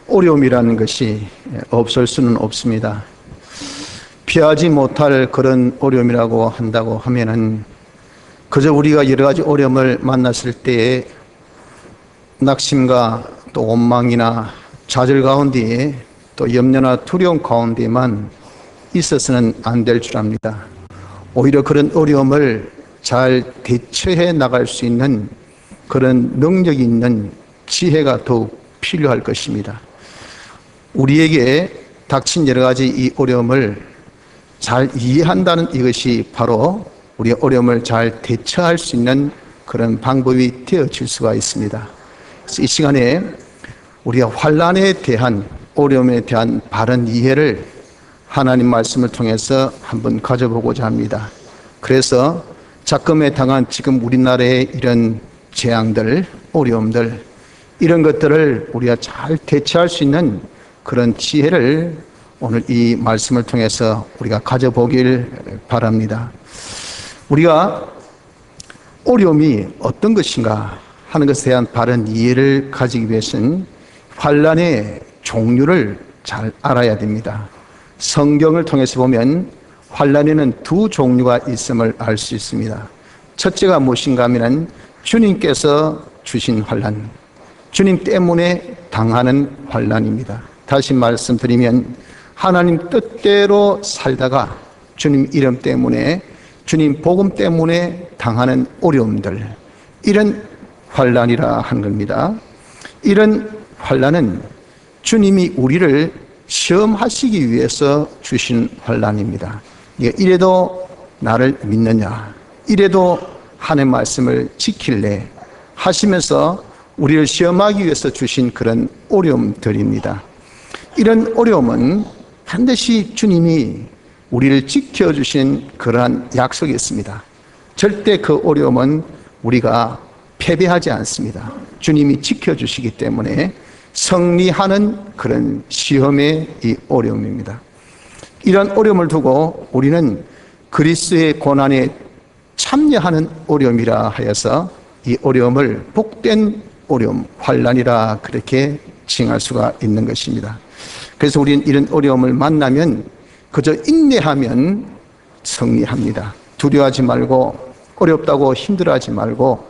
어려움이라는 것이 없을 수는 없습니다. 피하지 못할 그런 어려움이라고 한다고 하면은 그저 우리가 여러 가지 어려움을 만났을 때에 낙심과 또 원망이나 좌절 가운데에 또 염려나 두려움 가운데만 있어서는 안 될 줄 압니다. 오히려 그런 어려움을 잘 대처해 나갈 수 있는 그런 능력이 있는 지혜가 더욱 필요할 것입니다. 우리에게 닥친 여러 가지 이 어려움을 잘 이해한다는 이것이 바로 우리의 어려움을 잘 대처할 수 있는 그런 방법이 되어질 수가 있습니다. 그래서 이 시간에 우리가 환난에 대한 어려움에 대한 바른 이해를 하나님 말씀을 통해서 한번 가져보고자 합니다. 그래서 작금에 당한 지금 우리나라의 이런 재앙들, 어려움들, 이런 것들을 우리가 잘 대처할 수 있는 그런 지혜를 오늘 이 말씀을 통해서 우리가 가져보길 바랍니다. 우리가 어려움이 어떤 것인가 하는 것에 대한 바른 이해를 가지기 위해서는 환난의 종류를 잘 알아야 됩니다. 성경을 통해서 보면 환난에는 두 종류가 있음을 알 수 있습니다. 첫째가 무엇인가 하면 주님께서 주신 환난, 주님 때문에 당하는 환난입니다. 다시 말씀드리면 하나님 뜻대로 살다가 주님 이름 때문에, 주님 복음 때문에 당하는 어려움들, 이런 환난이라 하는 겁니다. 이런 환난은 주님이 우리를 시험하시기 위해서 주신 환난입니다. 이래도 나를 믿느냐, 이래도 하나님의 말씀을 지킬래 하시면서 우리를 시험하기 위해서 주신 그런 어려움들입니다. 이런 어려움은 반드시 주님이 우리를 지켜주신 그러한 약속이 있습니다. 절대 그 어려움은 우리가 패배하지 않습니다. 주님이 지켜주시기 때문에 승리하는 그런 시험의 이 어려움입니다. 이런 어려움을 두고 우리는 그리스도의 고난에 참여하는 어려움이라 하여서 이 어려움을 복된 어려움, 환난이라 그렇게 칭할 수가 있는 것입니다. 그래서 우리는 이런 어려움을 만나면 그저 인내하면 승리합니다. 두려워하지 말고, 어렵다고 힘들어하지 말고,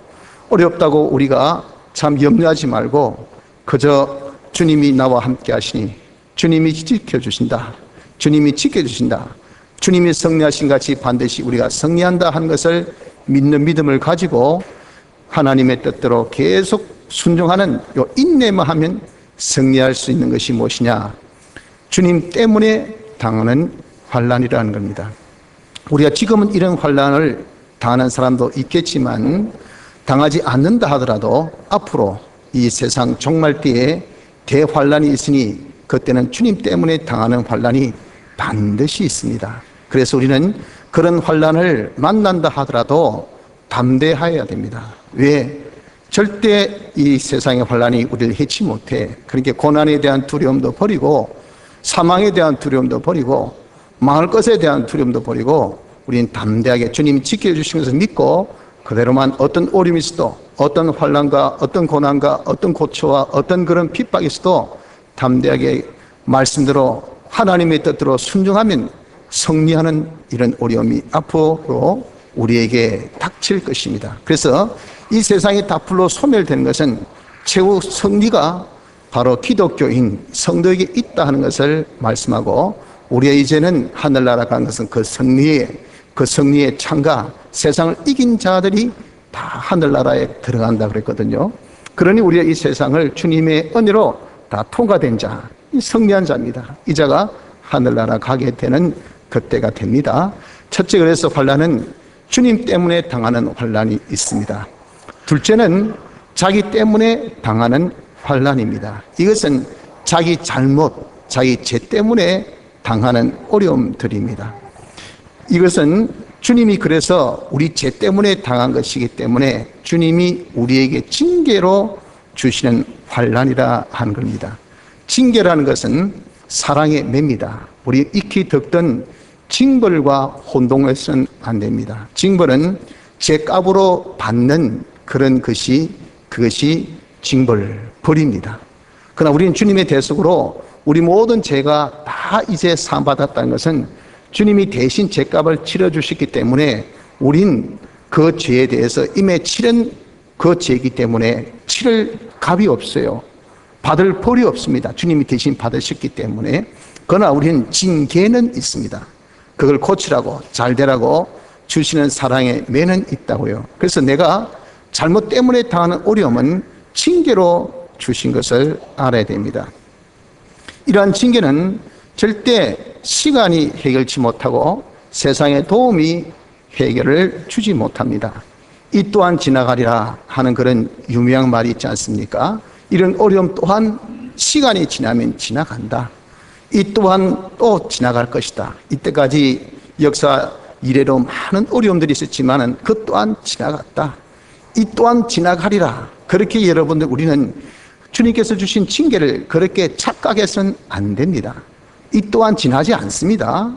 어렵다고 우리가 참 염려하지 말고 그저 주님이 나와 함께 하시니 주님이 지켜주신다, 주님이 지켜주신다, 주님이 승리하신 같이 반드시 우리가 승리한다 하는 것을 믿는 믿음을 가지고 하나님의 뜻대로 계속 순종하는 요 인내만 하면 승리할 수 있는 것이 무엇이냐? 주님 때문에 당하는 환난이라는 겁니다. 우리가 지금은 이런 환난을 당하는 사람도 있겠지만 당하지 않는다 하더라도 앞으로 이 세상 종말 때에 대환난이 있으니 그때는 주님 때문에 당하는 환난이 반드시 있습니다. 그래서 우리는 그런 환난을 만난다 하더라도 담대해야 됩니다. 왜? 절대 이 세상의 환난이 우리를 해치 못해. 그러니까 고난에 대한 두려움도 버리고 사망에 대한 두려움도 버리고 망할 것에 대한 두려움도 버리고 우리는 담대하게 주님이 지켜주신 것을 믿고 그대로만 어떤 어려움이 있어도, 어떤 환난과 어떤 고난과 어떤 고초와 어떤 그런 핍박이 있어도 담대하게 말씀대로 하나님의 뜻대로 순종하면 승리하는 이런 어려움이 앞으로 우리에게 닥칠 것입니다. 그래서 이 세상이 다 풀로 소멸되는 것은 최후 승리가 바로 기독교인 성도에게 있다 하는 것을 말씀하고, 우리가 이제는 하늘나라 가는 것은 그 승리의 창가, 세상을 이긴 자들이 다 하늘나라에 들어간다 그랬거든요. 그러니 우리가 이 세상을 주님의 은혜로 다 통과된 자, 이 승리한 자입니다. 이 자가 하늘나라 가게 되는 그때가 됩니다. 첫째, 그래서 환난은 주님 때문에 당하는 환난이 있습니다. 둘째는 자기 때문에 당하는 환난입니다. 이것은 자기 잘못, 자기 죄 때문에 당하는 어려움들입니다. 이것은 주님이 그래서 우리 죄 때문에 당한 것이기 때문에 주님이 우리에게 징계로 주시는 환난이라 하는 겁니다. 징계라는 것은 사랑의 매입니다. 우리 익히 듣던 징벌과 혼동해서는 안 됩니다. 징벌은 죄값으로 받는 그런 것이, 그것이 징벌, 벌입니다. 그러나 우리는 주님의 대속으로 우리 모든 죄가 다 이제 사함받았다는 것은 주님이 대신 죄값을 치러주셨기 때문에 우린 그 죄에 대해서 이미 치른 그 죄이기 때문에 치를 값이 없어요. 받을 벌이 없습니다. 주님이 대신 받으셨기 때문에. 그러나 우리는 징계는 있습니다. 그걸 고치라고 잘 되라고 주시는 사랑의 매는 있다고요. 그래서 내가 잘못 때문에 당하는 어려움은 징계로 주신 것을 알아야 됩니다. 이러한 징계는 절대 시간이 해결치 못하고 세상의 도움이 해결을 주지 못합니다. 이 또한 지나가리라 하는 그런 유명한 말이 있지 않습니까? 이런 어려움 또한 시간이 지나면 지나간다. 이 또한 또 지나갈 것이다. 이때까지 역사 이래로 많은 어려움들이 있었지만 그 또한 지나갔다. 이 또한 지나가리라. 그렇게 여러분들 우리는 주님께서 주신 징계를 그렇게 착각해서는 안 됩니다. 이 또한 지나지 않습니다.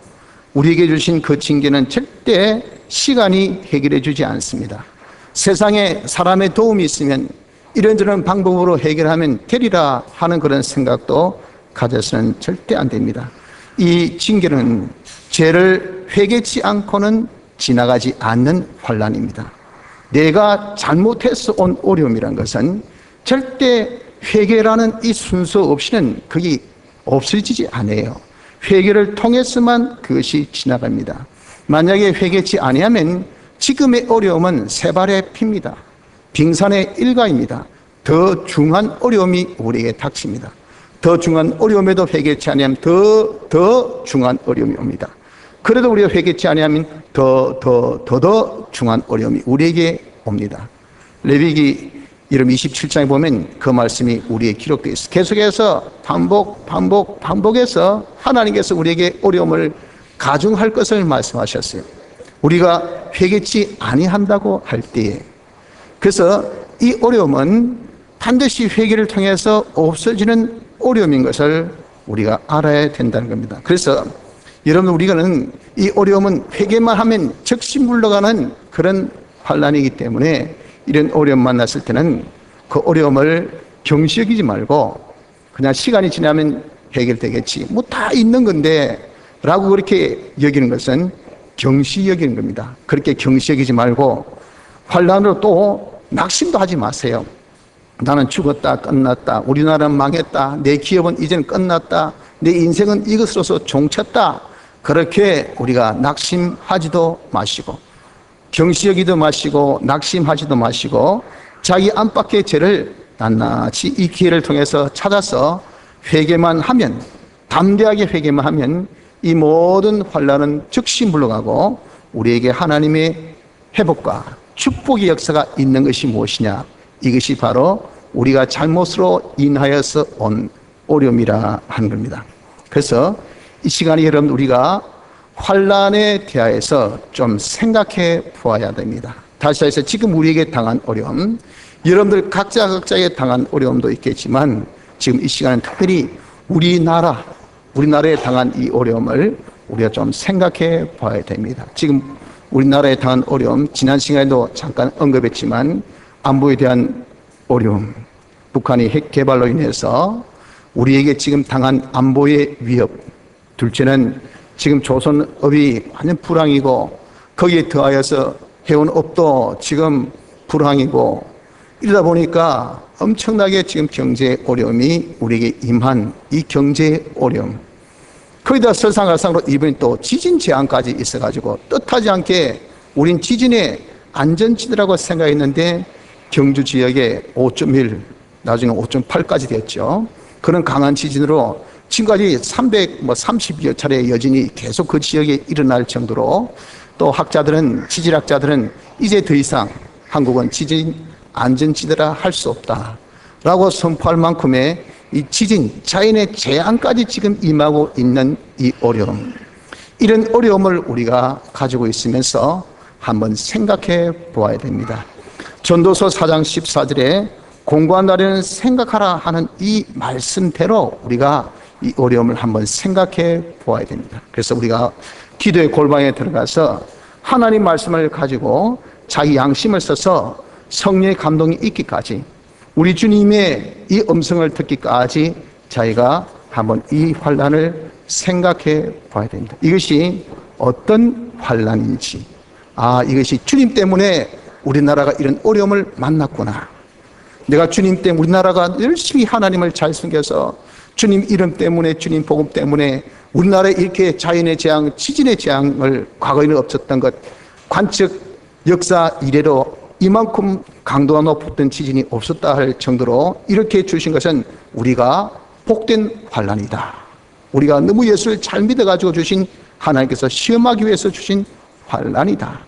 우리에게 주신 그 징계는 절대 시간이 해결해 주지 않습니다. 세상에 사람의 도움이 있으면 이런저런 방법으로 해결하면 되리라 하는 그런 생각도 가져서는 절대 안 됩니다. 이 징계는 죄를 회개치 않고는 지나가지 않는 환난입니다. 내가 잘못해서 온 어려움이란 것은 절대 회개라는 이 순서 없이는 그게 없어지지 않아요. 회개를 통해서만 그것이 지나갑니다. 만약에 회개치 아니하면 지금의 어려움은 세 발의 피입니다. 빙산의 일가입니다. 더 중한 어려움이 우리에게 닥칩니다. 더 중한 어려움에도 회개치 아니하면 더 중한 어려움이 옵니다. 그래도 우리가 회개치 아니하면 더 중한 어려움이 우리에게 옵니다. 레위기 27장에 보면 그 말씀이 우리에 기록되어 있습니다. 계속해서 반복해서 하나님께서 우리에게 어려움을 가중할 것을 말씀하셨어요. 우리가 회개치 아니한다고 할 때에. 그래서 이 어려움은 반드시 회개를 통해서 없어지는 어려움인 것을 우리가 알아야 된다는 겁니다. 그래서 여러분 우리가는 이 어려움은 회개만 하면 즉시 물러가는 그런 환난이기 때문에 이런 어려움 만났을 때는 그 어려움을 경시 여기지 말고 그냥 시간이 지나면 해결되겠지. 뭐 다 있는 건데 라고 그렇게 여기는 것은 경시 여기는 겁니다. 그렇게 경시 여기지 말고 환난으로 또 낙심도 하지 마세요. 나는 죽었다, 끝났다, 우리나라는 망했다, 내 기업은 이제는 끝났다, 내 인생은 이것으로서 종쳤다. 그렇게 우리가 낙심하지도 마시고 경시 여기도 마시고 낙심하지도 마시고 자기 안팎의 죄를 낱낱이 이 기회를 통해서 찾아서 회개만 하면, 담대하게 회개만 하면 이 모든 환난은 즉시 물러가고 우리에게 하나님의 회복과 축복의 역사가 있는 것이 무엇이냐? 이것이 바로 우리가 잘못으로 인하여서 온 어려움이라 하는 겁니다. 그래서 이 시간에 여러분 우리가 환난에 대하여서 좀 생각해 보아야 됩니다. 다시 해서 지금 우리에게 당한 어려움, 여러분들 각자에 당한 어려움도 있겠지만 지금 이 시간은 특별히 우리나라에 당한 이 어려움을 우리가 좀 생각해 봐야 됩니다. 지금 우리나라에 당한 어려움, 지난 시간에도 잠깐 언급했지만 안보에 대한 어려움, 북한이 핵 개발로 인해서 우리에게 지금 당한 안보의 위협, 둘째는 지금 조선업이 완전 불황이고 거기에 더하여서 해운업도 지금 불황이고 이러다 보니까 엄청나게 지금 경제 어려움이 우리에게 임한 이 경제 어려움, 거기다 설상가상으로 이번에 또 지진 재앙까지 있어가지고 뜻하지 않게 우린 지진의 안전지대라고 생각했는데 경주 지역에 5.1 나중에 5.8까지 됐죠. 그런 강한 지진으로 지금까지 330여 차례의 여진이 계속 그 지역에 일어날 정도로 또 지질학자들은 이제 더 이상 한국은 지진 안전지대라 할 수 없다라고 선포할 만큼의 이 지진, 자연의 재앙까지 지금 임하고 있는 이 어려움, 이런 어려움을 우리가 가지고 있으면서 한번 생각해 보아야 됩니다. 전도서 4장 14절에 공고한 날에는 생각하라 하는 이 말씀대로 우리가 이 어려움을 한번 생각해 보아야 됩니다. 그래서 우리가 기도의 골방에 들어가서 하나님 말씀을 가지고 자기 양심을 써서 성령의 감동이 있기까지 우리 주님의 이 음성을 듣기까지 저희가 한번 이 환난을 생각해 봐야 됩니다. 이것이 어떤 환난인지, 이것이 주님 때문에 우리나라가 이런 어려움을 만났구나. 내가 주님 때문에 우리나라가 열심히 하나님을 잘 섬겨서 주님 이름 때문에, 주님 복음 때문에 우리나라에 이렇게 자연의 재앙, 지진의 재앙을 과거에는 없었던 것, 관측 역사 이래로 이만큼 강도가 높았던 지진이 없었다 할 정도로 이렇게 주신 것은 우리가 복된 환난이다. 우리가 너무 예수를 잘 믿어가지고 주신, 하나님께서 시험하기 위해서 주신 환난이다.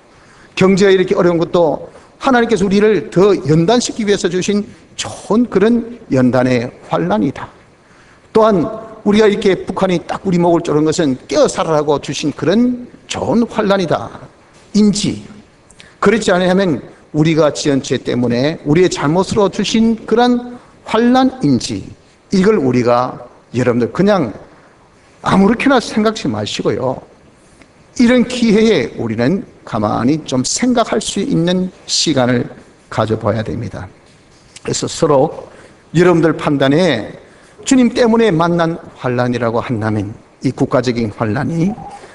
경제가 이렇게 어려운 것도 하나님께서 우리를 더 연단시키기 위해서 주신 좋은 그런 연단의 환난이다. 또한 우리가 이렇게 북한이 딱 우리 목을 조른 것은 깨어 살아라고 주신 그런 좋은 환난이다. 인지. 그렇지 않으면 우리가 지은 죄 때문에 우리의 잘못으로 주신 그런 환난인지, 이걸 우리가 여러분들 그냥 아무렇게나 생각지 마시고요. 이런 기회에 우리는 가만히 좀 생각할 수 있는 시간을 가져봐야 됩니다. 그래서 서로 여러분들 판단에 주님 때문에 만난 환난이라고 한다면 이 국가적인 환난이,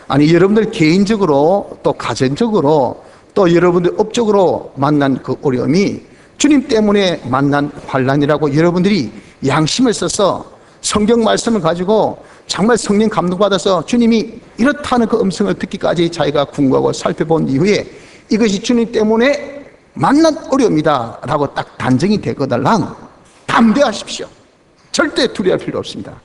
아니 여러분들 개인적으로 또 가정적으로 또 여러분들 업적으로 만난 그 어려움이 주님 때문에 만난 환난이라고 여러분들이 양심을 써서 성경 말씀을 가지고 정말 성령 감동받아서 주님이 이렇다는 그 음성을 듣기까지 자기가 궁구하고 살펴본 이후에 이것이 주님 때문에 만난 어려움이다 라고 딱 단정이 되거들랑 담대하십시오. 절대 두려워할 필요 없습니다.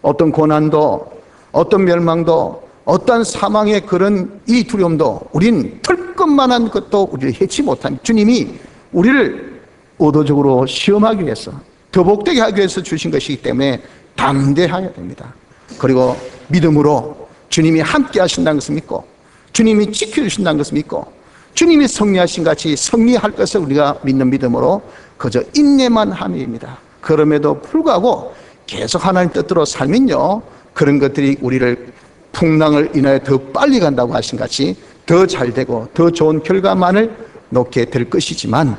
어떤 고난도, 어떤 멸망도, 어떤 사망의 그런 이 두려움도 우린 털끝만한 것도 우리를 해치 못한, 주님이 우리를 의도적으로 시험하기 위해서, 더 복되게 하기 위해서 주신 것이기 때문에 담대해야 됩니다. 그리고 믿음으로 주님이 함께 하신다는 것을 믿고, 주님이 지켜주신다는 것을 믿고, 주님이 승리하신 같이 승리할 것을 우리가 믿는 믿음으로 그저 인내만 함입니다. 그럼에도 불구하고 계속 하나님 뜻대로 살면요, 그런 것들이 우리를 풍랑을 인하여 더 빨리 간다고 하신 같이 더 잘되고 더 좋은 결과만을 놓게 될 것이지만,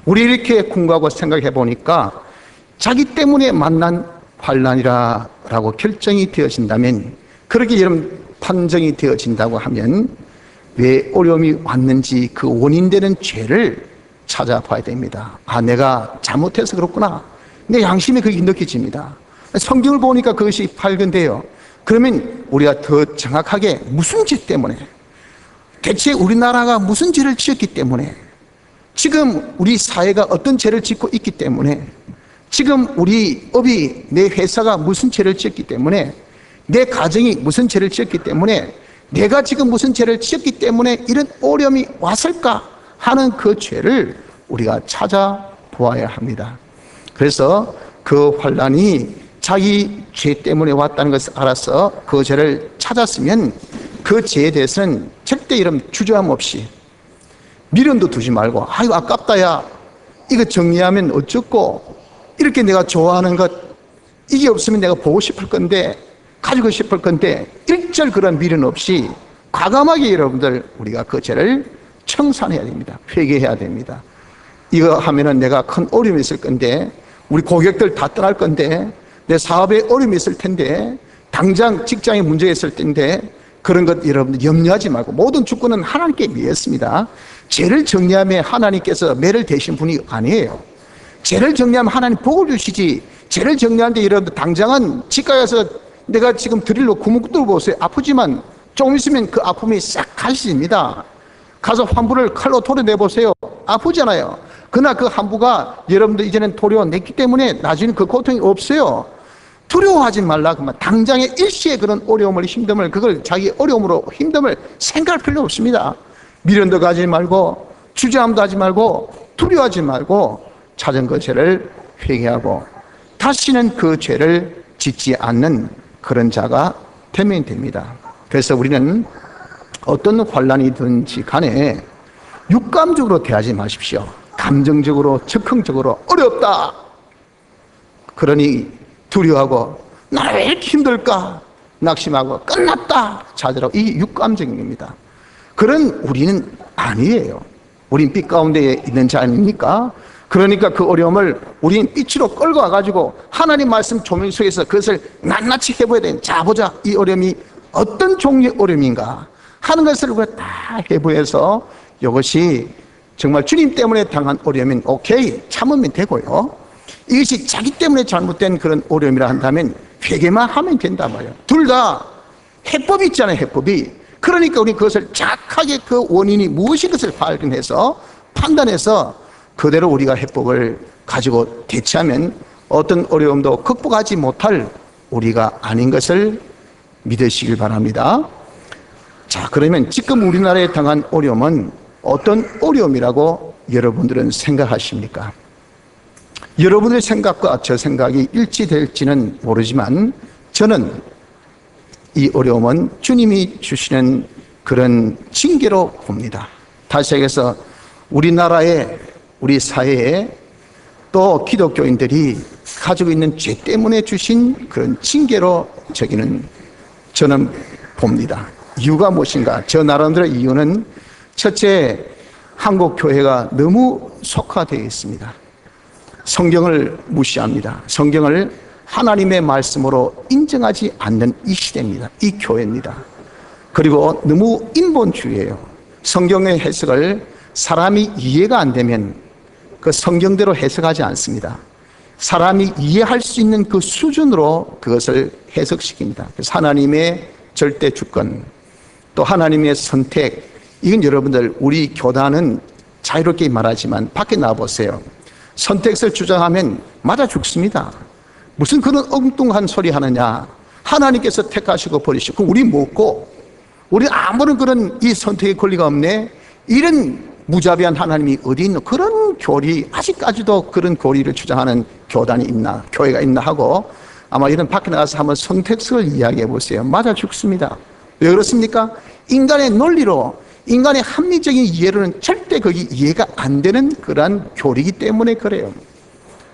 우리 이렇게 궁구하고 생각해 보니까 자기 때문에 만난 환난이라고 결정이 되어진다면, 그렇게 여러분 판정이 되어진다고 하면 왜 어려움이 왔는지 그 원인되는 죄를 찾아봐야 됩니다. 내가 잘못해서 그렇구나. 내 양심이 그게 느껴집니다. 성경을 보니까 그것이 발견돼요. 그러면 우리가 더 정확하게 무슨 죄 때문에, 대체 우리나라가 무슨 죄를 지었기 때문에, 지금 우리 사회가 어떤 죄를 짓고 있기 때문에, 지금 우리 업이, 내 회사가 무슨 죄를 지었기 때문에, 내 가정이 무슨 죄를 지었기 때문에, 내가 지금 무슨 죄를 지었기 때문에 이런 어려움이 왔을까 하는 그 죄를 우리가 찾아보아야 합니다. 그래서 그 환난이 자기 죄 때문에 왔다는 것을 알아서 그 죄를 찾았으면 그 죄에 대해서는 절대 이런 주저함 없이 미련도 두지 말고, 이거 아깝다, 야 이거 정리하면 어쩌고, 이렇게 내가 좋아하는 것 이게 없으면 내가 보고 싶을 건데, 가지고 싶을 건데, 일절 그런 미련 없이 과감하게 여러분들 우리가 그 죄를 청산해야 됩니다. 회개해야 됩니다. 이거 하면은 내가 큰 어려움이 있을 건데, 우리 고객들 다 떠날 건데, 내 사업에 어려움이 있을 텐데, 당장 직장에 문제가 있을 텐데, 그런 것 여러분들 염려하지 말고, 모든 주권은 하나님께 위했습니다. 죄를 정리하면 하나님께서 매를 대신 분이 아니에요. 죄를 정리하면 하나님 복을 주시지, 죄를 정리하는데 여러분들 당장은 집가에 가서 내가 지금 드릴로 구멍 뚫어보세요. 아프지만 조금 있으면 그 아픔이 싹 가시집니다. 가서 환부를 칼로 토려내보세요. 아프잖아요. 그러나 그 환부가 여러분들 이제는 토려냈기 때문에 나중에 그 고통이 없어요. 두려워하지 말라. 그만 당장의 일시의 그런 어려움을, 힘듦을, 그걸 자기 어려움으로 힘듦을 생각할 필요 없습니다. 미련도 가지 말고, 주저함도 하지 말고, 두려워하지 말고, 찾은 그 죄를 회개하고 다시는 그 죄를 짓지 않는 그런 자가 되면 됩니다. 그래서 우리는 어떤 환난이든지 간에 육감적으로 대하지 마십시오. 감정적으로, 즉흥적으로 어렵다, 그러니 두려워하고 나 왜 이렇게 힘들까 낙심하고 끝났다 좌절하고, 이 육감적인 겁니다. 그런 우리는 아니에요. 우린 빛 가운데 있는 자 아닙니까? 그러니까 그 어려움을 우리는 빛으로 끌고 와가지고 하나님 말씀 조명 속에서 그것을 낱낱이 해봐야 돼. 자, 보자. 이 어려움이 어떤 종류의 어려움인가 하는 것을 우리가 다 해보여서 이것이 정말 주님 때문에 당한 어려움은 오케이, 참으면 되고요. 이것이 자기 때문에 잘못된 그런 어려움이라 한다면 회개만 하면 된단 말이에요. 둘 다 해법이 있잖아요, 해법이. 그러니까 우리 그것을 정확하게 그 원인이 무엇인 것을 발견해서 판단해서 그대로 우리가 해법을 가지고 대처하면 어떤 어려움도 극복하지 못할 우리가 아닌 것을 믿으시길 바랍니다. 자, 그러면 지금 우리나라에 당한 어려움은 어떤 어려움이라고 여러분들은 생각하십니까? 여러분의 생각과 저 생각이 일치될지는 모르지만 저는 이 어려움은 주님이 주시는 그런 징계로 봅니다. 다시 얘기해서 우리나라에, 우리 사회에 또 기독교인들이 가지고 있는 죄 때문에 주신 그런 징계로 저는 봅니다. 이유가 무엇인가? 저 나름대로 이유는 첫째, 한국 교회가 너무 속화되어 있습니다. 성경을 무시합니다. 성경을 하나님의 말씀으로 인정하지 않는 이 시대입니다. 이 교회입니다. 그리고 너무 인본주의예요. 성경의 해석을 사람이 이해가 안 되면 그 성경대로 해석하지 않습니다. 사람이 이해할 수 있는 그 수준으로 그것을 해석시킵니다. 그래서 하나님의 절대 주권, 또 하나님의 선택, 이건 여러분들 우리 교단은 자유롭게 말하지만 밖에 나와보세요. 선택을 주장하면 맞아 죽습니다. 무슨 그런 엉뚱한 소리 하느냐. 하나님께서 택하시고 버리시고 우리 먹고 우리 아무런 그런 이 선택의 권리가 없네. 이런 무자비한 하나님이 어디 있노? 그런 교리, 아직까지도 그런 교리를 주장하는 교단이 있나, 교회가 있나 하고 아마 이런 밖에 나가서 한번 선택을 이야기해 보세요. 맞아 죽습니다. 왜 그렇습니까? 인간의 논리로, 인간의 합리적인 이해로는 절대 거기 이해가 안 되는 그러한 교리이기 때문에 그래요.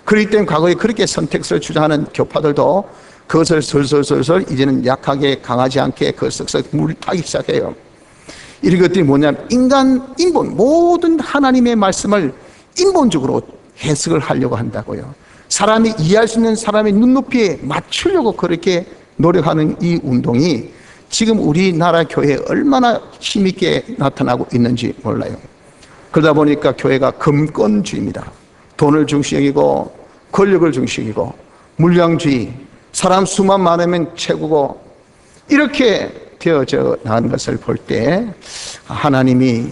그렇기 때문에 과거에 그렇게 선택을 주장하는 교파들도 그것을 설설설설 이제는 약하게 강하지 않게 그것을 물타기 시작해요. 이런 것들이 뭐냐면 인본, 모든 하나님의 말씀을 인본적으로 해석을 하려고 한다고요. 사람이 이해할 수 있는 사람의 눈높이에 맞추려고 그렇게 노력하는 이 운동이 지금 우리나라 교회에 얼마나 힘있게 나타나고 있는지 몰라요. 그러다 보니까 교회가 금권주의입니다. 돈을 중시이고 권력을 중시이고 물량주의, 사람 수만 많으면 최고고 이렇게 되어져 나가는 것을 볼 때 하나님이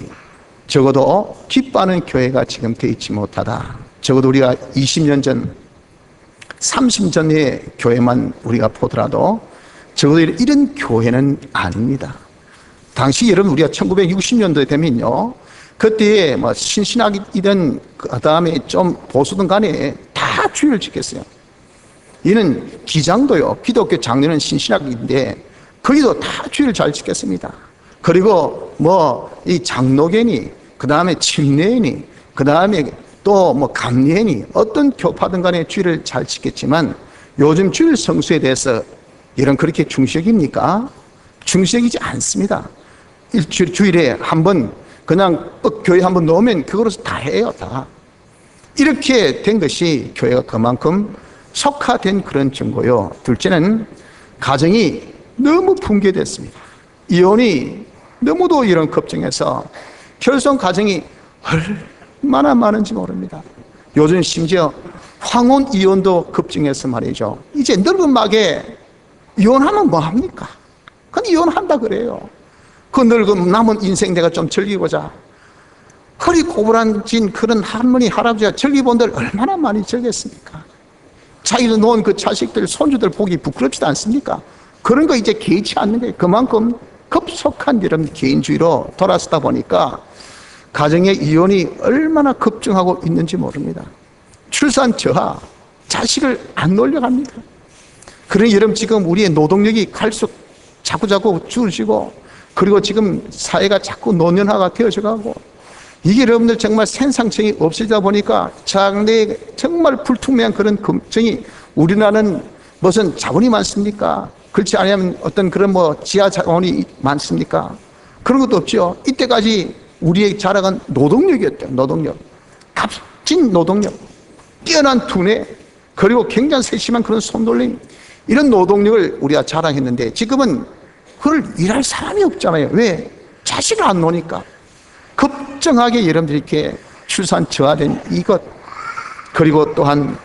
적어도 기뻐하는 교회가 지금 되어 있지 못하다. 적어도 우리가 20년 전, 30년 전의 교회만 우리가 보더라도 적어도 이런 교회는 아닙니다. 당시 여러분 우리가 1960년도에 되면요, 그때에 뭐 신신학이든 그 다음에 좀 보수든 간에 다 주일을 지켰어요. 이는 기장도요, 기독교 장로는 신신학인데 거기도 다 주일을 잘 지켰습니다. 그리고 뭐 이 장로계니, 그 다음에 침례인이, 그 다음에 또 뭐 감리인이 어떤 교파든 간에 주일을 잘 지켰지만 요즘 주일 성수에 대해서 이런 그렇게 중시적입니까? 중시적이지 않습니다. 일주일 주일에 한 번 그냥 교회 한 번 넣으면 그거로서 다 해요, 다. 이렇게 된 것이 교회가 그만큼 속화된 그런 증거요. 둘째는 가정이 너무 붕괴됐습니다. 이혼이 너무도 이런 급증해서 결손 가정이 얼마나 많은지 모릅니다. 요즘 심지어 황혼 이혼도 급증해서 말이죠. 이제 늙은 막에 이혼하면 뭐합니까? 그냥 이혼한다 그래요. 그 늙은 남은 인생 내가 좀 즐기보자. 허리 고부란진 그런 할머니 할아버지가 즐기본들 얼마나 많이 즐겼습니까? 자기도 놓은 그 자식들 손주들 보기 부끄럽지도 않습니까? 그런 거 이제 개의치 않는 거예요. 그만큼 급속한 이런 개인주의로 돌아서다 보니까 가정의 이혼이 얼마나 급증하고 있는지 모릅니다. 출산 저하, 자식을 안 놀려갑니다. 그러니 여러분 지금 우리의 노동력이 갈수록 자꾸자꾸 줄어지고, 그리고 지금 사회가 자꾸 노년화가 되어져 가고, 이게 여러분들 정말 생산성이 없어지다 보니까 장래에 정말 불투명한 그런 걱정이, 우리나라는 무슨 자본이 많습니까? 그렇지 않으면 어떤 그런 뭐 지하 자원이 많습니까? 그런 것도 없죠. 이때까지 우리의 자랑은 노동력이었죠. 노동력. 멋진 노동력, 뛰어난 두뇌, 그리고 굉장히 세심한 그런 손놀림, 이런 노동력을 우리가 자랑했는데 지금은 그걸 일할 사람이 없잖아요. 왜? 자식을 안 놓으니까. 급정하게 여러분들이 이렇게 출산 저하된 이것, 그리고 또한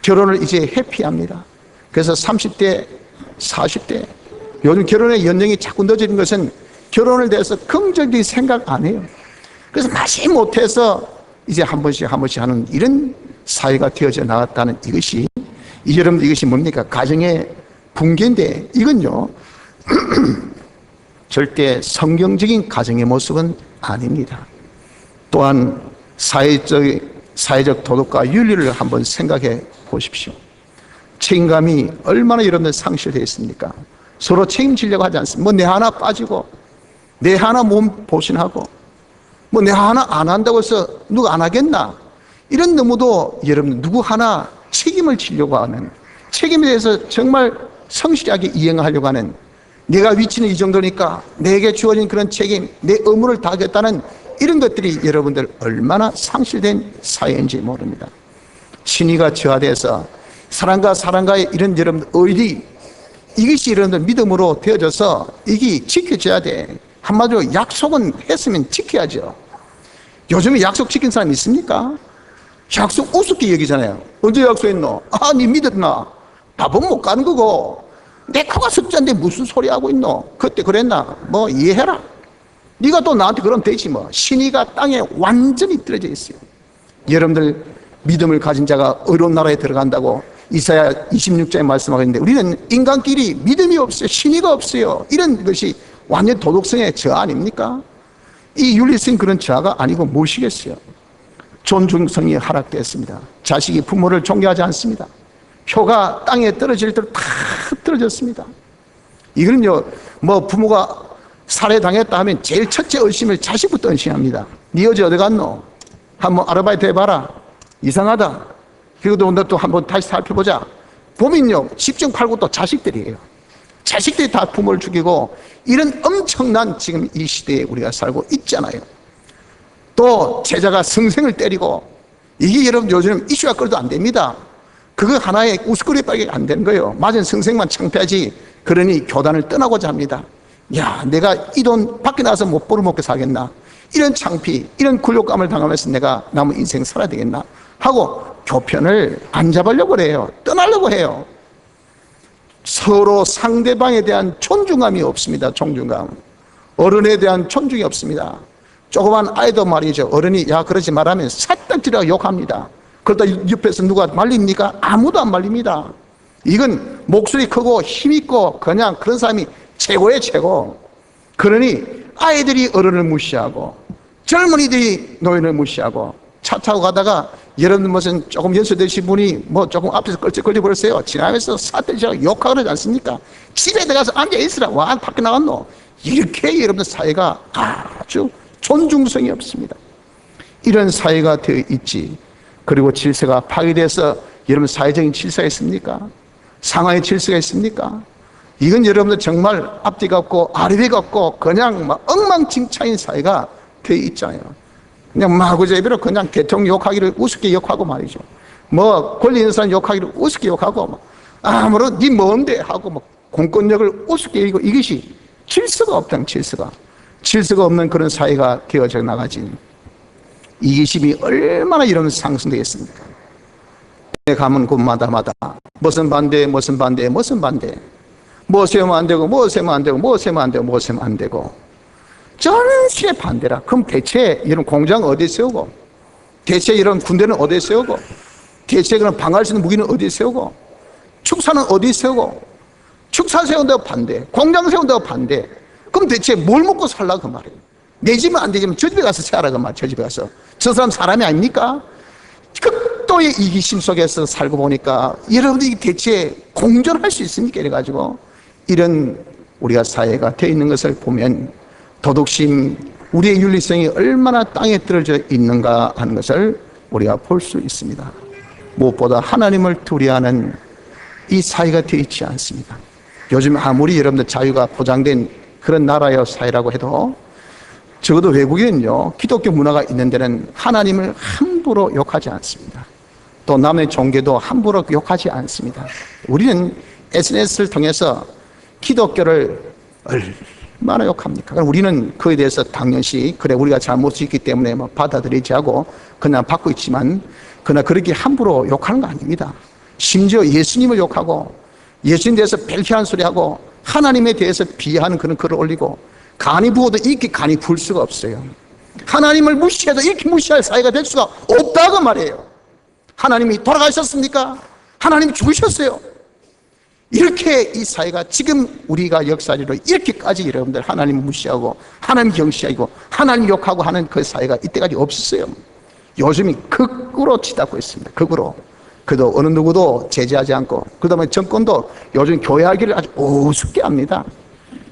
결혼을 이제 회피합니다. 그래서 30대, 40대, 요즘 결혼의 연령이 자꾸 늦어지는 것은 결혼을 대해서 긍정적인 생각 안 해요. 그래서 마치 못해서 이제 한 번씩 하는 이런 사회가 되어져 나갔다는 이것이, 여러분들 이것이 뭡니까? 가정의 붕괴인데, 이건요 절대 성경적인 가정의 모습은 아닙니다. 또한 사회적 도덕과 윤리를 한번 생각해 보십시오. 책임감이 얼마나 여러분들 상실되어 있습니까? 서로 책임지려고 하지 않습니다. 뭐 내 하나 빠지고, 내 하나 몸 보신하고, 뭐 내 하나 안 한다고 해서 누가 안 하겠나? 이런 너무도 여러분 누구 하나 책임을 지려고 하는, 책임에 대해서 정말 성실하게 이행하려고 하는, 내가 위치는 이 정도니까 내게 주어진 그런 책임, 내 의무를 다하겠다는 이런 것들이 여러분들 얼마나 상실된 사회인지 모릅니다. 신의가 저하돼서 사랑과의 이런 여러분 의리, 이것이 여러분들 믿음으로 되어져서 이게 지켜져야 돼. 한마디로 약속은 했으면 지켜야죠. 요즘에 약속 지킨 사람 있습니까? 약속 우습게 여기잖아요. 언제 약속했노? 아, 니 믿었나? 밥은 못 가는 거고, 내 코가 숫자인데 무슨 소리 하고 있노? 그때 그랬나? 뭐 이해해라. 네가 또 나한테 그러면 되지 뭐. 신의가 땅에 완전히 떨어져 있어요. 여러분들 믿음을 가진 자가 의로운 나라에 들어간다고 이사야 26장에 말씀하고 있는데, 우리는 인간끼리 믿음이 없어요. 신의가 없어요. 이런 것이 완전 도덕성의 저하 아닙니까? 이 윤리성 그런 저하가 아니고 무엇이겠어요? 존중성이 하락되었습니다. 자식이 부모를 존경하지 않습니다. 효가 땅에 떨어질 대로 다 떨어졌습니다. 이거는요, 뭐 부모가 살해당했다 하면 제일 첫째 의심을 자식부터 의심합니다. 네 어제 어디 갔노? 한번 아르바이트 해봐라. 이상하다. 그리고 너 또 한번 다시 살펴보자. 보면요, 집중 팔고 또 자식들이에요. 자식들이 다 부모를 죽이고, 이런 엄청난 지금 이 시대에 우리가 살고 있잖아요. 또 제자가 선생을 때리고, 이게 여러분 요즘 이슈가 끌도 안 됩니다. 그거 하나의 우스갯거리밖에 안 되는 거예요. 맞은 선생만 창피하지. 그러니 교단을 떠나고자 합니다. 야, 내가 이 돈 밖에 나가서 못 벌어먹게 살겠나? 이런 창피, 이런 굴욕감을 당하면서 내가 남은 인생 살아야 되겠나? 하고 교편을 안 잡으려고 해요. 떠나려고 해요. 서로 상대방에 대한 존중감이 없습니다. 존중감. 어른에 대한 존중이 없습니다. 조그만 아이도 말이죠. 어른이 야 그러지 말하면 삿단지라고 욕합니다. 그러다 옆에서 누가 말립니까? 아무도 안 말립니다. 이건 목소리 크고 힘있고 그냥 그런 사람이 최고의 최고. 그러니 아이들이 어른을 무시하고 젊은이들이 노인을 무시하고, 차 타고 가다가 여러분 무슨 조금 연세되신 분이 뭐 조금 앞에서 걸려 버렸어요. 지나면서 사태지라고 욕하고 그러지 않습니까? 집에 들어가서 앉아 있으라. 와 밖에 나갔노? 이렇게 여러분들 사회가 아주 존중성이 없습니다. 이런 사회가 되어 있지. 그리고 질서가 파괴돼서 여러분 사회적인 질서가 있습니까? 상하의 질서가 있습니까? 이건 여러분들 정말 앞뒤가 없고 아래가 없고 그냥 막 엉망진창인 사회가 되어 있잖아요. 그냥 마구잡이로 그냥 대통령 욕하기를 우습게 욕하고 말이죠. 뭐 권리 있는 사람 욕하기를 우습게 욕하고 뭐 아무런 니 뭔데 하고 뭐 공권력을 우습게 여기고, 이것이 질서가 없다는 질서가 없는 그런 사회가 되어져 나가지. 이기심이 얼마나 이런 상승되겠습니까? 가면 곳마다 무슨 반대 뭐 세우면 안 되고 뭐 세우면 안 되고 전시의 반대라. 그럼 대체 이런 공장 어디에 세우고, 대체 이런 군대는 어디에 세우고, 대체 그런 방어할 수 있는 무기는 어디에 세우고, 축사는 어디에 세우고, 축사 세운다고 반대, 공장 세운다고 반대. 그럼 대체 뭘 먹고 살라 그 말이에요. 내 집은 안 되지만 저 집에 가서 살아 그 말. 저 집에 가서 저 사람 사람이 아닙니까? 극도의 이기심 속에서 살고 보니까 여러분들이 대체 공존할 수 있습니까? 이래가지고 이런 우리가 사회가 되어 있는 것을 보면 도덕심, 우리의 윤리성이 얼마나 땅에 떨어져 있는가 하는 것을 우리가 볼 수 있습니다. 무엇보다 하나님을 두려워하는 이 사회가 되어 있지 않습니다. 요즘 아무리 여러분들 자유가 보장된 그런 나라여 사회라고 해도 적어도 외국에는요, 기독교 문화가 있는 데는 하나님을 한 함부로 욕하지 않습니다. 또 남의 종교도 함부로 욕하지 않습니다. 우리는 SNS를 통해서 기독교를 얼마나 욕합니까? 그럼 우리는 그에 대해서 당연시 그래 우리가 잘못이 있기 때문에 뭐 받아들이지 하고 그냥 받고 있지만 그러나 그렇게 함부로 욕하는 거 아닙니다. 심지어 예수님을 욕하고 예수님에 대해서 별희한 소리하고 하나님에 대해서 비하하는 그런 글을 올리고 간이 부어도 이렇게 간이 부을 수가 없어요. 하나님을 무시해도 이렇게 무시할 사이가 될 수가 없다고 말이에요. 하나님이 돌아가셨습니까? 하나님이 죽으셨어요. 이렇게 이 사회가 지금 우리가 역사적으로 이렇게까지 여러분들 하나님 무시하고 하나님 경시하고 하나님 욕하고 하는 그 사회가 이때까지 없었어요. 요즘이 극으로 치닫고 있습니다. 극으로. 그래도 어느 누구도 제재하지 않고 그다음에 정권도 요즘 교회하기를 아주 우습게 합니다.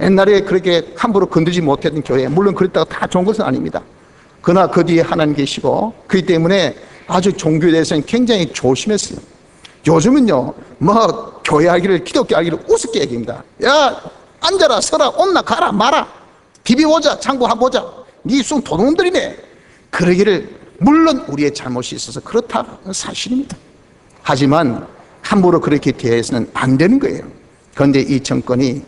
옛날에 그렇게 함부로 건드지 못했던 교회, 물론 그랬다가 다 좋은 것은 아닙니다. 그러나 그 뒤에 하나님 계시고 그렇기 때문에 아주 종교에 대해서는 굉장히 조심했어요. 요즘은요 뭐 교회하기를 기독교하기를 우습게 얘기합니다. 야 앉아라 서라 온나 가라 마라 비비보자 창고해보자 네 쑥 도둑놈들이네. 그러기를 물론 우리의 잘못이 있어서 그렇다는 사실입니다. 하지만 함부로 그렇게 대해서는 안 되는 거예요. 그런데 이 정권이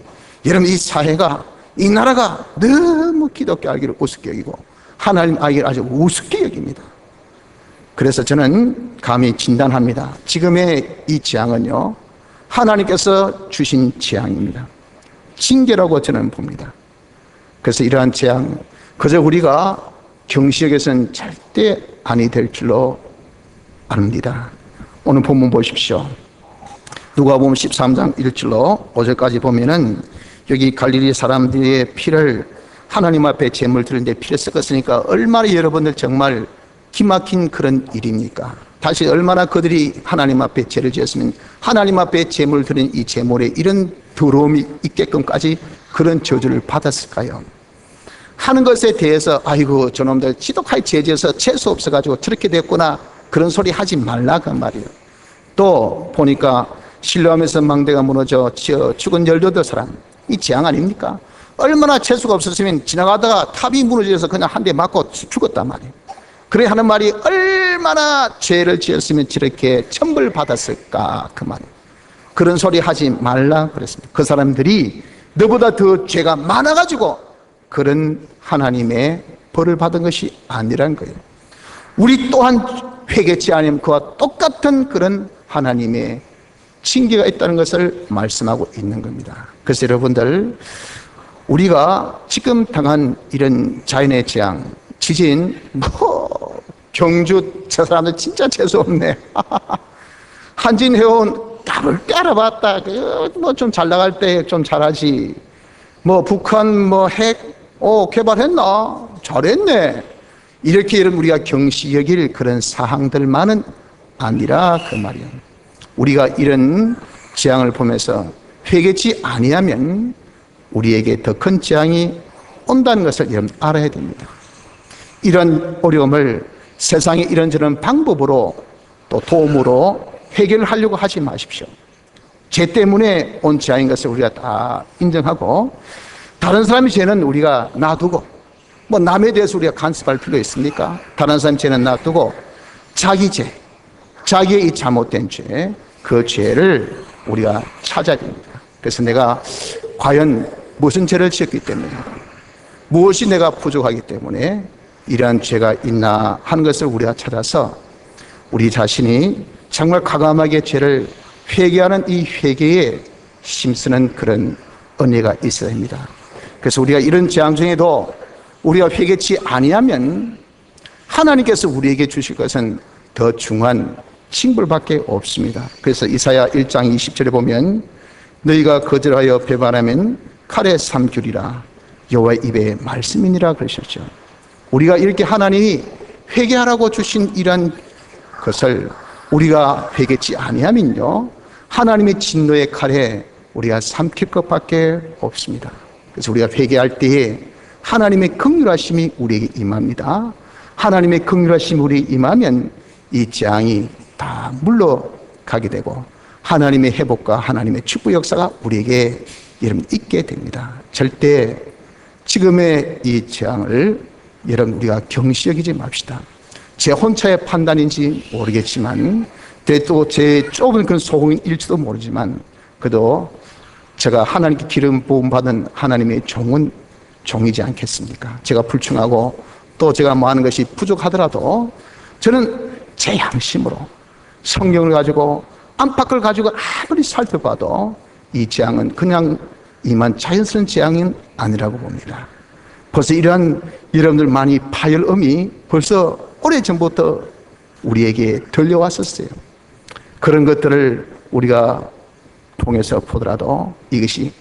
여러분 이 사회가 이 나라가 너무 기독교 알기를 우습게 여기고 하나님 알기를 아주 우습게 여깁니다. 그래서 저는 감히 진단합니다. 지금의 이 재앙은요 하나님께서 주신 재앙입니다. 징계라고 저는 봅니다. 그래서 이러한 재앙 그저 우리가 경시역에서는 절대 아니 될 줄로 압니다. 오늘 본문 보십시오. 누가복음 13장 1절로 5절까지 보면은 여기 갈릴리 사람들의 피를 하나님 앞에 제물 드리는데 피를 섞었으니까 얼마나 여러분들 정말 기막힌 그런 일입니까? 다시 얼마나 그들이 하나님 앞에 죄를 지었으면 하나님 앞에 제물 드린 이 제물에 이런 더러움이 있게끔까지 그런 저주를 받았을까요? 하는 것에 대해서 아이고 저놈들 지독하게 죄지어서 재수 없어가지고 저렇게 됐구나 그런 소리 하지 말라고 말이에요. 또 보니까 신뢰하면서 망대가 무너져 죽은 18사람 이 재앙 아닙니까? 얼마나 재수가 없었으면 지나가다가 탑이 무너져서 그냥 한 대 맞고 죽었단 말이에요. 그래 하는 말이 얼마나 죄를 지었으면 저렇게 천벌 받았을까 그 말이에요. 그런 소리 하지 말라 그랬습니다. 그 사람들이 너보다 더 죄가 많아가지고 그런 하나님의 벌을 받은 것이 아니란 거예요. 우리 또한 회개치 않으면 그와 똑같은 그런 하나님의 징계가 있다는 것을 말씀하고 있는 겁니다. 그래서 여러분들 우리가 지금 당한 이런 자연의 재앙 지진 경주 저 사람들 진짜 재수없네. 한진 해운 답을 깔아봤다. 뭐 좀 잘 나갈 때 좀 잘하지. 뭐 북한 뭐 핵 개발했나? 잘했네. 이렇게 여러분 우리가 경시 여길 그런 사항들만은 아니라 그 말이에요. 우리가 이런 재앙을 보면서 회개치 아니하면 우리에게 더 큰 재앙이 온다는 것을 여러분 알아야 됩니다. 이런 어려움을 세상의 이런저런 방법으로 또 도움으로 해결을 하려고 하지 마십시오. 죄 때문에 온 재앙인 것을 우리가 다 인정하고 다른 사람의 죄는 우리가 놔두고 뭐 남에 대해서 우리가 간섭할 필요 있습니까? 다른 사람의 죄는 놔두고 자기 죄, 자기의 이 잘못된 죄, 그 죄를 우리가 찾아야 됩니다. 그래서 내가 과연 무슨 죄를 지었기 때문에 무엇이 내가 부족하기 때문에 이러한 죄가 있나 하는 것을 우리가 찾아서 우리 자신이 정말 과감하게 죄를 회개하는 이 회개에 힘쓰는 그런 은혜가 있어야 합니다. 그래서 우리가 이런 재앙 중에도 우리가 회개치 아니하면 하나님께서 우리에게 주실 것은 더 중한 징벌밖에 없습니다. 그래서 이사야 1장 20절에 보면 너희가 거절하여 배반하면 칼에 삼키리라 여호와의 입에 말씀이니라 그러셨죠. 우리가 이렇게 하나님이 회개하라고 주신 이런 것을 우리가 회개치 아니하면요 하나님의 진노의 칼에 우리가 삼킬 것밖에 없습니다. 그래서 우리가 회개할 때에 하나님의 긍휼하심이 우리에게 임합니다. 하나님의 긍휼하심이 우리에게 임하면 이 재앙이 다 물러가게 되고 하나님의 회복과 하나님의 축복 역사가 우리에게 여러분 있게 됩니다. 절대 지금의 이 재앙을 여러분 우리가 경시 여기지 맙시다. 제 혼자의 판단인지 모르겠지만, 또 제 좁은 그런 소원일지도 모르지만, 그래도 제가 하나님께 기름 부음 받은 하나님의 종은 종이지 않겠습니까? 제가 불충하고 또 제가 뭐 하는 것이 부족하더라도 저는 제 양심으로 성경을 가지고 안팎을 가지고 아무리 살펴봐도 이 재앙은 그냥 이만 자연스러운 재앙은 아니라고 봅니다. 벌써 이러한 여러분들 많이 파열음이 벌써 오래전부터 우리에게 들려왔었어요. 그런 것들을 우리가 통해서 보더라도 이것이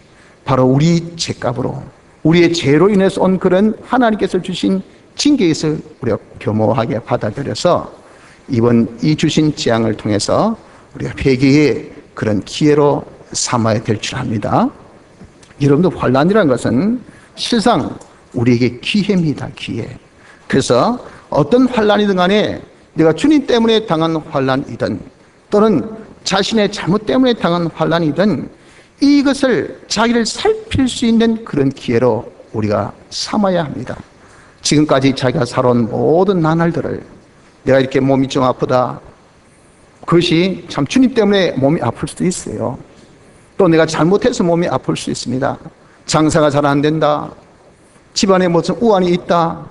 바로 우리 죄값으로, 우리의 죄로 인해서 온 그런 하나님께서 주신 징계에서 우리가 겸허하게 받아들여서 이번 이 주신 재앙을 통해서 우리가 회개의 그런 기회로 삼아야 될 줄 압니다. 여러분들, 환난이라는 것은 실상 우리에게 기회입니다. 기회. 그래서 어떤 환난이든 간에 내가 주님 때문에 당한 환난이든 또는 자신의 잘못 때문에 당한 환난이든 이것을 자기를 살필 수 있는 그런 기회로 우리가 삼아야 합니다. 지금까지 자기가 살아온 모든 나날들을 내가 이렇게 몸이 좀 아프다, 그것이 참 주님 때문에 몸이 아플 수도 있어요. 또 내가 잘못해서 몸이 아플 수 있습니다. 장사가 잘 안 된다, 집안에 무슨 우환이 있다,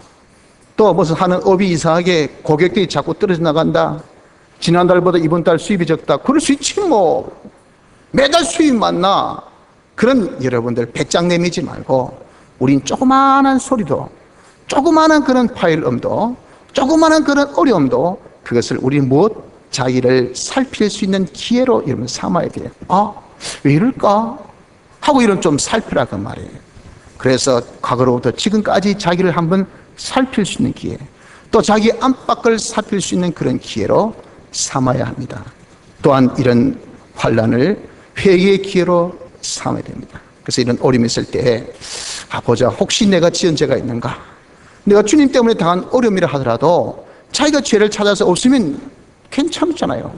또 무슨 하는 업이 이상하게 고객들이 자꾸 떨어져 나간다, 지난달보다 이번 달 수입이 적다, 그럴 수 있지 뭐. 매달 수입 맞나? 그런 여러분들 배짱 내미지 말고 우린 조그마한 소리도, 조그마한 그런 파일음도, 조그마한 그런 어려움도 그것을 우리 무엇? 자기를 살필 수 있는 기회로 여러분 삼아야 돼요. 아, 왜 이럴까? 하고 이런 좀 살피라 그 말이에요. 그래서 과거로부터 지금까지 자기를 한번 살필 수 있는 기회, 또 자기 안팎을 살필 수 있는 그런 기회로 삼아야 합니다. 또한 이런 환난을 회개의 기회로 삼아야 됩니다. 그래서 이런 어려움이 있을 때 보자, 혹시 내가 지은 죄가 있는가? 내가 주님 때문에 당한 어려움이라 하더라도 자기가 죄를 찾아서 없으면 괜찮잖아요.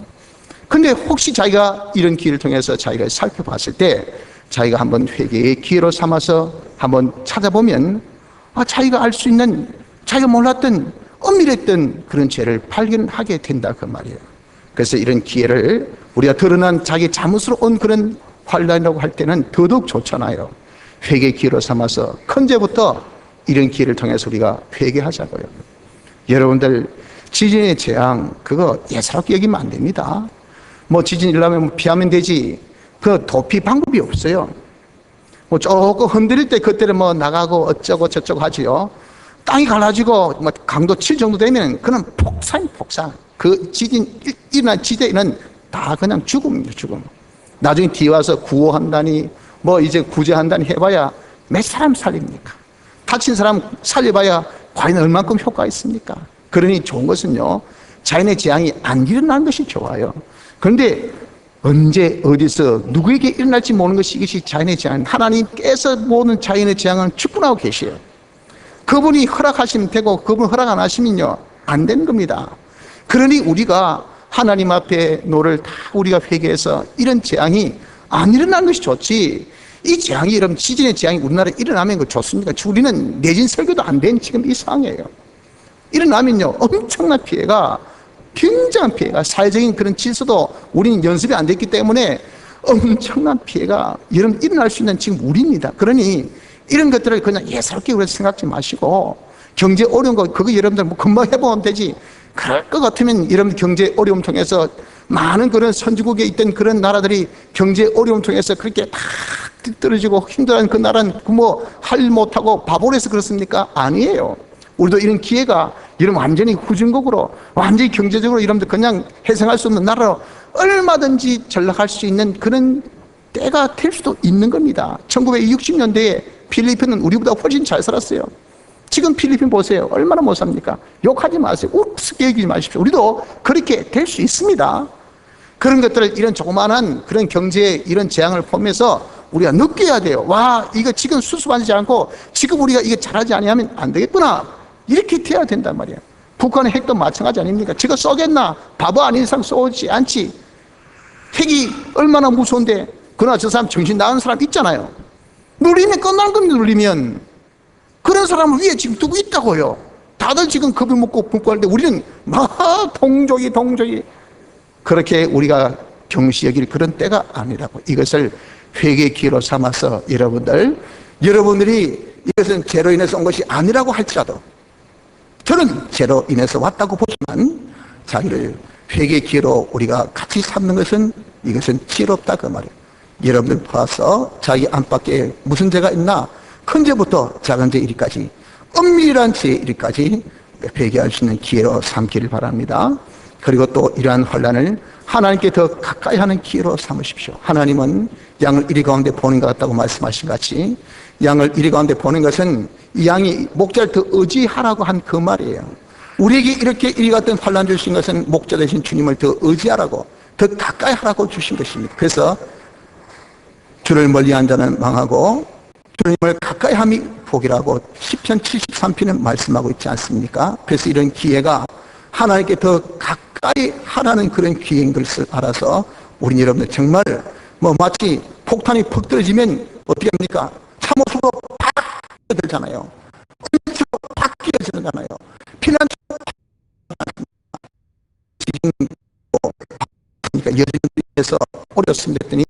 근데 혹시 자기가 이런 기회를 통해서 자기를 살펴봤을 때 자기가 한번 회개의 기회로 삼아서 한번 찾아보면 자기가 알 수 있는, 자기가 몰랐던 엄밀했던 그런 죄를 발견하게 된다 그 말이에요. 그래서 이런 기회를 우리가 드러난 자기 잘못으로 온 그런 환난이라고 할 때는 더더욱 좋잖아요. 회개 기회로 삼아서 큰 죄부터 이런 기회를 통해서 우리가 회개하자고요. 여러분들, 지진의 재앙 그거 예사롭게 여기면 안 됩니다. 뭐 지진 일어나면 피하면 되지, 그 도피 방법이 없어요. 뭐 조금 흔들릴 때 그때는 뭐 나가고 어쩌고 저쩌고 하지요. 땅이 갈라지고 뭐 강도 7 정도 되면 그는 폭삭. 그 지진 일어난 지대는 다 그냥 죽음입니다. 죽음. 나중에 뒤에 와서 구호한다니 뭐 이제 구제한다니 해봐야 몇 사람 살립니까? 다친 사람 살려봐야 과연 얼만큼 효과가 있습니까? 그러니 좋은 것은요, 자연의 재앙이 안 일어나는 것이 좋아요. 그런데 언제 어디서 누구에게 일어날지 모르는 것이 이것이 자연의 재앙. 하나님께서 모든 자연의 재앙은 축복하고 계셔요. 그분이 허락하시면 되고 그분 허락 안 하시면요 안 되는 겁니다. 그러니 우리가 하나님 앞에 노를 다 우리가 회개해서 이런 재앙이 안 일어나는 것이 좋지, 이 재앙이, 이런 지진의 재앙이 우리나라에 일어나면 그 좋습니까? 우리는 내진 설교도 안 된 지금 이 상황이에요. 일어나면요 엄청난 피해가, 굉장한 피해가, 사회적인 그런 질서도 우리는 연습이 안 됐기 때문에 엄청난 피해가 여러분 일어날 수 있는 지금 우리입니다. 그러니 이런 것들을 그냥 예사롭게 우리가 생각하지 마시고, 경제 어려운 거 그거 여러분들 뭐 금방 해보면 되지, 그럴 것 같으면 여러분 경제 어려움 통해서 많은 그런 선진국에 있던 그런 나라들이 경제 어려움 통해서 그렇게 다 떨어지고 힘들어하는 그 나라는 뭐 할 못하고 바보로 해서 그렇습니까? 아니에요. 우리도 이런 기회가 여러분 완전히 후진국으로, 완전히 경제적으로 여러분들 그냥 해석할 수 없는 나라로 얼마든지 전락할 수 있는 그런 때가 될 수도 있는 겁니다. 1960년대에 필리핀은 우리보다 훨씬 잘 살았어요. 지금 필리핀 보세요. 얼마나 못 삽니까? 욕하지 마세요. 우습게 얘기하지 마십시오. 우리도 그렇게 될 수 있습니다. 그런 것들을, 이런 조그마한 그런 경제의 이런 재앙을 보면서 우리가 느껴야 돼요. 와, 이거 지금 수습하지 않고 지금 우리가 이게 잘하지 않으면 안 되겠구나. 이렇게 돼야 된단 말이에요. 북한의 핵도 마찬가지 아닙니까? 제가 쏘겠나? 바보 아닌 이상 쏘지 않지. 핵이 얼마나 무서운데. 그러나 저 사람 정신 나간 사람 있잖아요. 누리면 끝나는 겁니다. 누리면. 그런 사람을 위에 지금 두고 있다고요. 다들 지금 겁을 먹고 굶고 하는데 우리는 막 동족이 그렇게 우리가 경시 여길 그런 때가 아니라고. 이것을 회개의 기회로 삼아서 여러분들이 이것은 죄로 인해서 온 것이 아니라고 할지라도, 저는 죄로 인해서 왔다고 보지만 자기를 회개의 기회로 우리가 같이 삼는 것은 이것은 지혜롭다 그 말이에요. 여러분들 봐서 자기 안팎에 무슨 죄가 있나, 큰 죄부터 작은 죄 이리까지, 엄밀한 죄 이리까지 회개할 수 있는 기회로 삼기를 바랍니다. 그리고 또 이러한 환난을 하나님께 더 가까이 하는 기회로 삼으십시오. 하나님은 양을 이리 가운데 보는 것 같다고 말씀하신 같이, 양을 이리 가운데 보는 것은 이 양이 목자를 더 의지하라고 한 그 말이에요. 우리에게 이렇게 이리 같은 환난 주신 것은 목자 되신 주님을 더 의지하라고, 더 가까이 하라고 주신 것입니다. 그래서 주를 멀리한 자는 망하고 주님을 가까이 함이 복이라고 시편 73편은 말씀하고 있지 않습니까? 그래서 이런 기회가 하나님께 더 가까이 하라는 그런 기회인 것을 알아서 우리 여러분들 정말 마치 폭탄이 퍽 떨어지면 어떻게 합니까? 참호수로 팍 뛰어들잖아요. 엄지로 팍 뛰어들잖아요. 피난처로 지금 여러분께서 어렸습니다 했더니